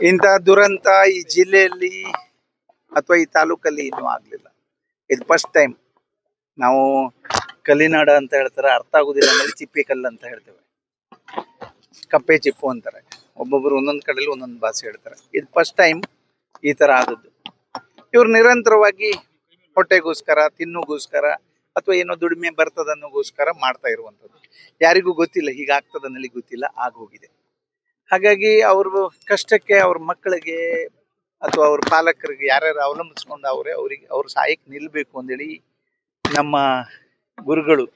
ಇಂಥ ದುರಂತ ಈ ಜಿಲ್ಲೆಯಲ್ಲಿ ಅಥವಾ ಈ ತಾಲೂಕಲ್ಲಿ ಇನ್ನೂ ಆಗ್ಲಿಲ್ಲ. ಇದು ಫಸ್ಟ್ ಟೈಮ್. ನಾವು ಕಲ್ಲಿನಾಡ ಅಂತ ಹೇಳ್ತಾರೆ, ಅರ್ಥ ಆಗುದಿಲ್ಲ ಅಂದ್ರೆ ಚಿಪ್ಪಿ ಕಲ್ಲು ಅಂತ ಹೇಳ್ತೇವೆ, ಕಪ್ಪೆ ಚಿಪ್ಪು ಅಂತಾರೆ. ಒಬ್ಬೊಬ್ರು ಒಂದೊಂದ್ ಕಡೆಯಲ್ಲಿ ಒಂದೊಂದು ಭಾಷೆ ಹೇಳ್ತಾರೆ. ಇದು ಫಸ್ಟ್ ಟೈಮ್ ಈ ತರ ಆದದ್ದು. ಇವ್ರು ನಿರಂತರವಾಗಿ ಹೊಟ್ಟೆಗೋಸ್ಕರ, ತಿನ್ನುಗೋಸ್ಕರ ಅಥವಾ ಏನೋ ದುಡಿಮೆ ಬರ್ತದನ್ನೋಗೋಸ್ಕರ ಮಾಡ್ತಾ ಇರುವಂತದ್ದು. ಯಾರಿಗೂ ಗೊತ್ತಿಲ್ಲ ಹೀಗಾಗ್ತದನ್ನಲ್ಲಿ, ಗೊತ್ತಿಲ್ಲ, ಆಗೋಗಿದೆ. ಹಾಗಾಗಿ ಅವ್ರ ಕಷ್ಟಕ್ಕೆ ಅವ್ರ ಮಕ್ಕಳಿಗೆ ಅಥವಾ ಅವ್ರ ಪಾಲಕರಿಗೆ ಯಾರ್ಯಾರು ಅವಲಂಬಿಸ್ಕೊಂಡು ಅವ್ರ ಸಹಾಯಕ್ಕೆ ನಿಲ್ಬೇಕು ಅಂತೇಳಿ ನಮ್ಮ ಗುರುಗಳು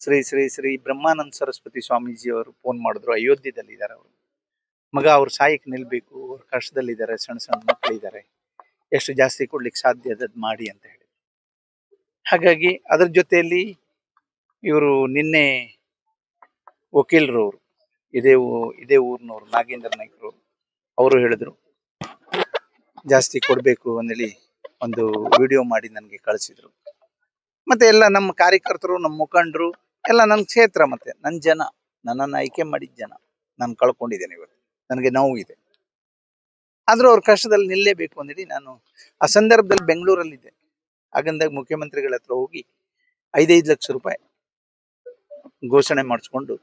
ಶ್ರೀ ಶ್ರೀ ಶ್ರೀ ಬ್ರಹ್ಮಾನಂದ ಸರಸ್ವತಿ ಸ್ವಾಮೀಜಿ ಅವರು ಫೋನ್ ಮಾಡಿದ್ರು. ಅಯೋಧ್ಯದಲ್ಲಿ ಇದ್ದಾರೆ ಅವರು. ಮಗ ಅವ್ರ ಸಹಾಯಕ್ಕೆ ನಿಲ್ಬೇಕು, ಅವ್ರ ಕಷ್ಟದಲ್ಲಿದ್ದಾರೆ, ಸಣ್ಣ ಸಣ್ಣ ಮಕ್ಕಳಿದ್ದಾರೆ, ಎಷ್ಟು ಜಾಸ್ತಿ ಕೊಡ್ಲಿಕ್ಕೆ ಸಾಧ್ಯ ಅದದ್ ಮಾಡಿ ಅಂತ ಹೇಳಿ. ಹಾಗಾಗಿ ಅದ್ರ ಜೊತೆಯಲ್ಲಿ ಇವರು ನಿನ್ನೆ ವಕೀಲರವರು, ಇದೇ ಊರಿನವರು ನಾಗೇಂದ್ರ ನಾಯ್ಕರು, ಅವರು ಹೇಳಿದ್ರು ಜಾಸ್ತಿ ಕೊಡ್ಬೇಕು ಅಂದೇಳಿ ಒಂದು ವಿಡಿಯೋ ಮಾಡಿ ನನಗೆ ಕಳಿಸಿದ್ರು. ಮತ್ತೆ ಎಲ್ಲ ನಮ್ಮ ಕಾರ್ಯಕರ್ತರು, ನಮ್ಮ ಮುಖಂಡರು ಎಲ್ಲ ನನ್ನ ಕ್ಷೇತ್ರ, ಮತ್ತೆ ನನ್ನ ಜನ, ನನ್ನನ್ನು ಆಯ್ಕೆ ಮಾಡಿದ ಜನ ನಾನು ಕಳ್ಕೊಂಡಿದ್ದೇನೆ. ಇವತ್ತು ನನಗೆ ನೋವು ಇದೆ, ಆದ್ರೂ ಅವ್ರ ಕಷ್ಟದಲ್ಲಿ ನಿಲ್ಲೇಬೇಕು ಅಂದೇಳಿ ನಾನು ಆ ಸಂದರ್ಭದಲ್ಲಿ ಬೆಂಗಳೂರಲ್ಲಿದ್ದೆ. ಹಾಗಂದಾಗ ಮುಖ್ಯಮಂತ್ರಿಗಳ ಹತ್ರ ಹೋಗಿ 5 ಲಕ್ಷ ರೂಪಾಯಿ ಘೋಷಣೆ ಮಾಡಿಸ್ಕೊಂಡು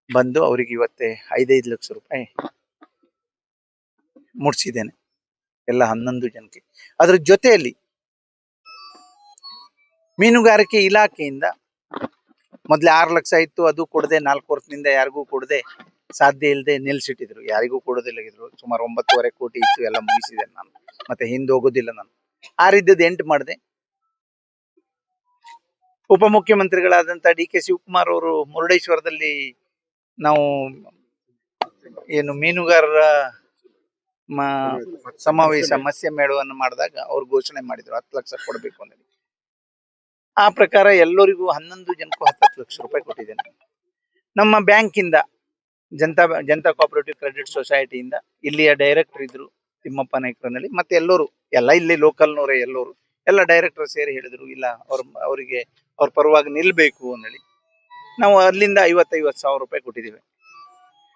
ಬಂದು ಅವರಿಗೆ ಇವತ್ತೇ 5 ಲಕ್ಷ ರೂಪಾಯಿ ಮುಟ್ಸಿದ್ದೇನೆ, ಎಲ್ಲ 11 ಜನಕ್ಕೆ. ಅದ್ರ ಜೊತೆಯಲ್ಲಿ ಮೀನುಗಾರಿಕೆ ಇಲಾಖೆಯಿಂದ ಮೊದ್ಲು 6 ಲಕ್ಷ ಇತ್ತು, ಅದು ಕೊಡದೆ 4 ವರ್ಷದಿಂದ ಯಾರಿಗೂ ಕೊಡದೆ ಸಾಧ್ಯ ಇಲ್ಲದೆ ನಿಲ್ಸಿಟ್ಟಿದ್ರು, ಯಾರಿಗೂ ಕೊಡೋದಿಲ್ಲ. ಸುಮಾರು 9.5 ಕೋಟಿ ಇತ್ತು, ಎಲ್ಲ ಮುಗಿಸಿದೆ ನಾನು. ಮತ್ತೆ ಹಿಂದೆ ಹೋಗೋದಿಲ್ಲ ನಾನು. 6 8 ಮಾಡಿದೆ. ಉಪಮುಖ್ಯಮಂತ್ರಿಗಳಾದಂತ DK ಶಿವಕುಮಾರ್ ಅವರು ಮುರುಡೇಶ್ವರದಲ್ಲಿ ನಾವು ಏನು ಮೀನುಗಾರರ ಸಮಾವೇಶ, ಮತ್ಸ್ಯ ಮೇಳವನ್ನು ಮಾಡಿದಾಗ ಅವ್ರು ಘೋಷಣೆ ಮಾಡಿದ್ರು 10 ಲಕ್ಷ ಕೊಡ್ಬೇಕು ಅಂತ. ಆ ಪ್ರಕಾರ ಎಲ್ಲರಿಗೂ 11 ಜನಕ್ಕೂ 10 ಲಕ್ಷ ರೂಪಾಯಿ ಕೊಟ್ಟಿದ್ದೇನೆ. ನಮ್ಮ ಬ್ಯಾಂಕಿಂದ, ಜನತಾ ಕೋಆಪರೇಟಿವ್ ಕ್ರೆಡಿಟ್ ಸೊಸೈಟಿಯಿಂದ ಇಲ್ಲಿಯ ಡೈರೆಕ್ಟರ್ ಇದ್ರು ತಿಮ್ಮಪ್ಪ ನಾಯ್ಕರನಲ್ಲಿ, ಮತ್ತೆ ಎಲ್ಲರೂ ಎಲ್ಲ ಇಲ್ಲಿ ಲೋಕಲ್ನವರೇ ಎಲ್ಲ ಡೈರೆಕ್ಟರ್ ಸೇರಿ ಹೇಳಿದ್ರು ಇಲ್ಲ ಅವರಿಗೆ ಅವ್ರ ಪರವಾಗಿ ನಿಲ್ಬೇಕು ಅಂದೇಳಿ ನಾವು ಅಲ್ಲಿಂದ 50 ಸಾವಿರ ರೂಪಾಯಿ ಕೊಟ್ಟಿದ್ದೇವೆ.